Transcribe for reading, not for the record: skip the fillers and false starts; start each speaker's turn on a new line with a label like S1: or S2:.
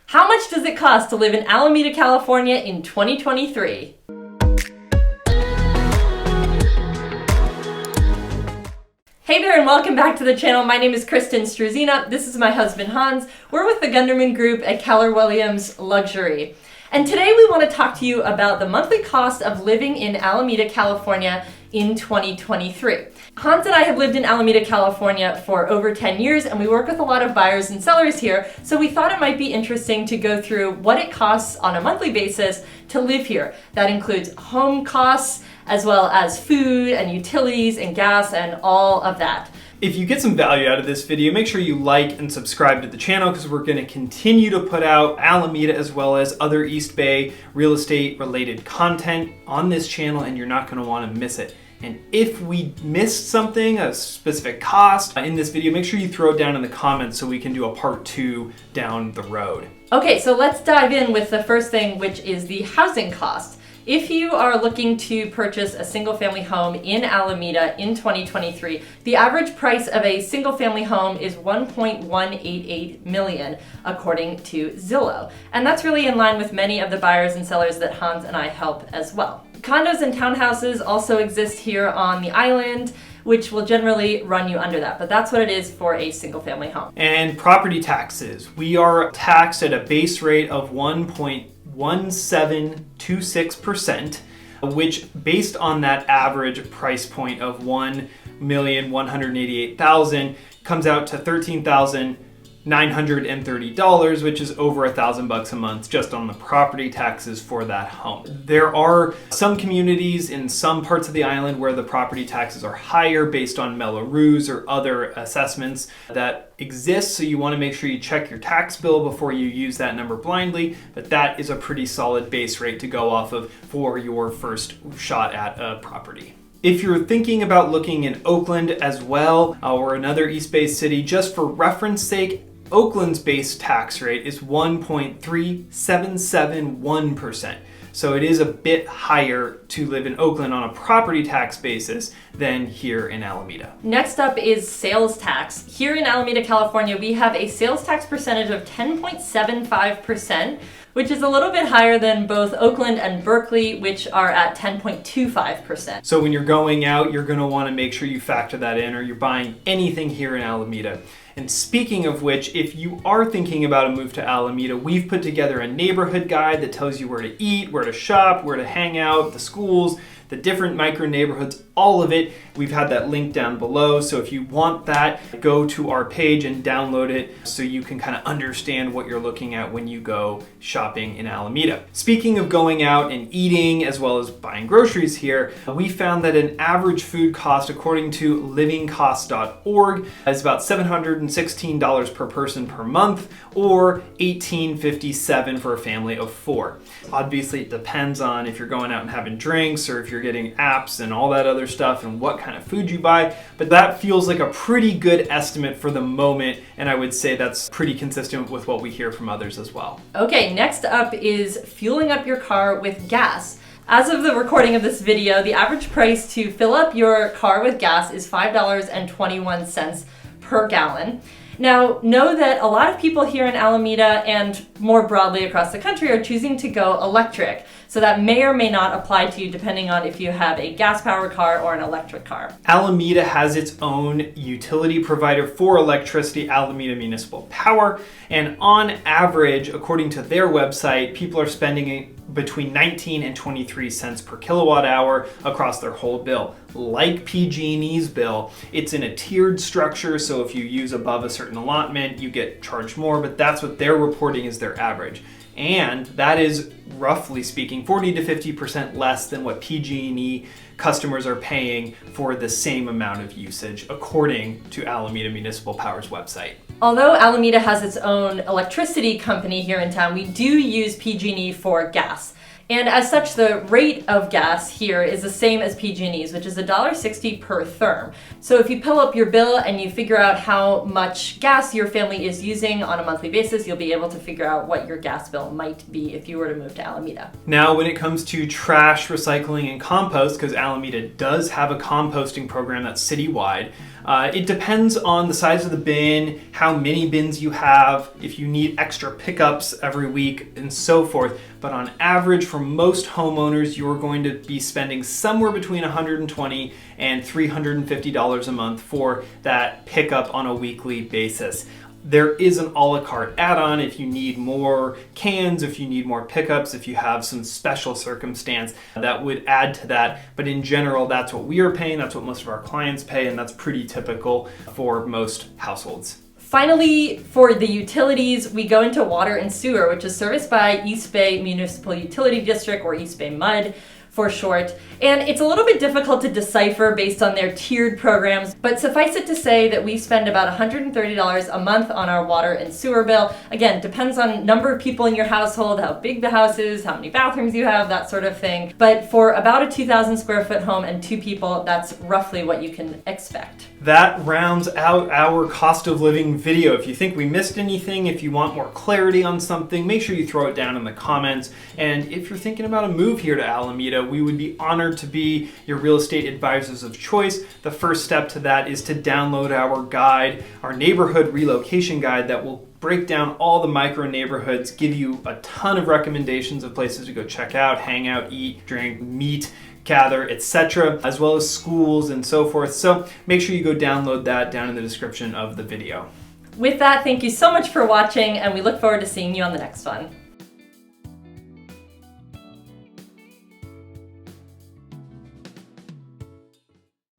S1: How much does it cost to live in Alameda, California in 2023? Hey there and welcome back to the channel. My name is Kristin Struzina. This is my husband Hans. We're with the Gunderman Group at Keller Williams Luxury. And today we want to talk to you about the monthly cost of living in Alameda, California in 2023. Hans and I have lived in Alameda, California for over 10 years and we work with a lot of buyers and sellers here, so we thought it might be interesting to go through what it costs on a monthly basis to live here. That includes home costs as well as food and utilities and gas and all of that.
S2: If you get some value out of this video, make sure you like and subscribe to the channel because we're going to continue to put out Alameda as well as other East Bay real estate related content on this channel, and you're not going to want to miss it. And if we missed something, a specific cost in this video, make sure you throw it down in the comments so we can do a part 2 down the road.
S1: Okay, so let's dive in with the first thing, which is the housing cost. If you are looking to purchase a single-family home in Alameda in 2023, the average price of a single-family home is $1.188 million, according to Zillow. And that's really in line with many of the buyers and sellers that Hans and I help as well. Condos and townhouses also exist here on the island, which will generally run you under that, but that's what it is for a single-family home.
S2: And property taxes. We are taxed at a base rate of 1.1726%, which based on that average price point of $1,188,000 comes out to $13,930, which is over $1,000 a month just on the property taxes for that home. There are some communities in some parts of the island where the property taxes are higher based on Mello-Roos or other assessments that exist, so you want to make sure you check your tax bill before you use that number blindly, but that is a pretty solid base rate to go off of for your first shot at a property. If you're thinking about looking in Oakland as well, or another East Bay city, just for reference sake, Oakland's base tax rate is 1.3771%. So it is a bit higher to live in Oakland on a property tax basis than here in Alameda.
S1: Next up is sales tax. Here in Alameda, California, we have a sales tax percentage of 10.75%, which is a little bit higher than both Oakland and Berkeley, which are at 10.25%.
S2: So when you're going out, you're going to want to make sure you factor that in, or you're buying anything here in Alameda. And speaking of which, if you are thinking about a move to Alameda, we've put together a neighborhood guide that tells you where to eat, where to shop, where to hang out, the schools, the different micro neighborhoods, all of it. We've had that link down below. So if you want that, go to our page and download it so you can kind of understand what you're looking at when you go shopping in Alameda. Speaking of going out and eating as well as buying groceries here, we found that an average food cost according to livingcost.org is about $716 per person per month, or $18.57 for a family of 4. Obviously it depends on if you're going out and having drinks or if you're getting apps and all that other stuff and what kind of food you buy, but that feels like a pretty good estimate for the moment, and I would say that's pretty consistent with what we hear from others as well.
S1: Okay, next up is fueling up your car with gas. As of the recording of this video, the average price to fill up your car with gas is $5.21 per gallon. Now, know that a lot of people here in Alameda and more broadly across the country are choosing to go electric. So that may or may not apply to you depending on if you have a gas-powered car or an electric car.
S2: Alameda has its own utility provider for electricity, Alameda Municipal Power, and on average, according to their website, people are spending between 19 and 23 cents per kilowatt hour across their whole bill. Like PG&E's bill, it's in a tiered structure, so if you use above a certain allotment, you get charged more, but that's what they're reporting is their average. And that is, roughly speaking, 40 to 50% less than what PG&E customers are paying for the same amount of usage, according to Alameda Municipal Power's website.
S1: Although Alameda has its own electricity company here in town, we do use PG&E for gas. And as such, the rate of gas here is the same as PG&E's, which is $1.60 per therm. So if you pull up your bill and you figure out how much gas your family is using on a monthly basis, you'll be able to figure out what your gas bill might be if you were to move to Alameda.
S2: Now, when it comes to trash, recycling, and compost, because Alameda does have a composting program that's citywide, It depends on the size of the bin, how many bins you have, if you need extra pickups every week, and so forth. But on average, for most homeowners, you're going to be spending somewhere between $120 and $350 a month for that pickup on a weekly basis. There is an a la carte add-on if you need more cans, if you need more pickups, if you have some special circumstance that would add to that. But in general, that's what we are paying, that's what most of our clients pay, and that's pretty typical for most households.
S1: Finally, for the utilities, we go into water and sewer, which is serviced by East Bay Municipal Utility District, or East Bay MUD for short. And it's a little bit difficult to decipher based on their tiered programs, but suffice it to say that we spend about $130 a month on our water and sewer bill. Again, depends on number of people in your household, how big the house is, how many bathrooms you have, that sort of thing. But for about a 2,000 square foot home and 2 people, that's roughly what you can expect.
S2: That rounds out our cost of living video. If you think we missed anything, if you want more clarity on something, make sure you throw it down in the comments. And if you're thinking about a move here to Alameda, we would be honored to be your real estate advisors of choice. The first step to that is to download our guide, our neighborhood relocation guide that will break down all the micro neighborhoods, give you a ton of recommendations of places to go check out, hang out, eat, drink, meet, gather, etc., as well as schools and so forth. So make sure you go download that down in the description of the video.
S1: With that, thank you so much for watching, and we look forward to seeing you on the next one.